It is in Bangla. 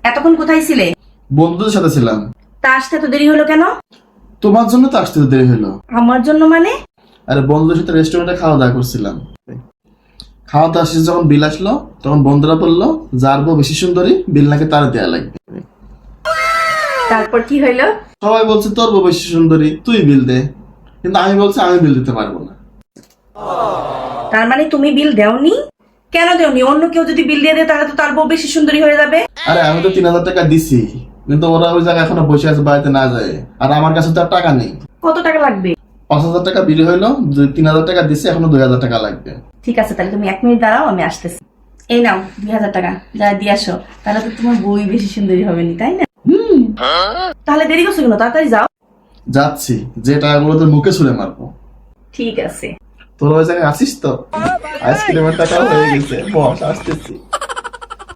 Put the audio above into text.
এতক্ষণ কোথায় ছিলে? বন্ধুদের সাথে ছিলাম। তা আসতে তো দেরি হলো কেন? তোমার জন্য তো আসতে তো দেরি হলো। আমার জন্য মানে? আরে বন্ধুদের সাথে রেস্টুরেন্টে খাওয়া দাওয়া করছিলাম। খাওয়া দাওয়া শেষে যখন বিল আসলো তখন বন্ধুরা বললো যার বউ বেশি সুন্দরী বিল নাকি তার দেয়া লাগবে। তারপর কি হইলো? সবাই বলছে তোর বউ বেশি সুন্দরী তুই বিল দে, কিন্তু আমি বলছি আমি বিল দিতে পারবো না। তার মানে তুমি বিল দেওনি? কেন দেওনি? অন্য কেউ যদি বিল দিয়ে দেয় তাহলে তো তার বউ বেশি সুন্দরী হয়ে যাবে। আরে আমি তো 3,000 টাকা দিছি, কিন্তু ওরা ওই জায়গায় এখনো বসে আছে বাড়িতে না যায়, আর আমার কাছে তো আর টাকা নেই। কত টাকা লাগবে? 5,000 টাকা বিল হইলো, 3,000 টাকা দিছি, এখনো 2,000 টাকা লাগবে। ঠিক আছে, তাহলে তুমি 1 মিনিট দাঁড়াও, আমি আসতেছি। এই নাও 2,000 টাকা, যা দিয়ে আসো। তাহলে তো তোমার বই বেশি সুন্দরী হবে নি, তাই না? তাহলে দেরি করছো কেন? তাড়াতাড়ি যাও। যাচ্ছি, যে টাকাগুলো তোর মুখে ছুঁড়ে মারবো। ঠিক আছে। তোর ওই জায়গায় আসিস তো? আইসক্রিমের টাকা হয়ে গেছে, বস আসতেছি।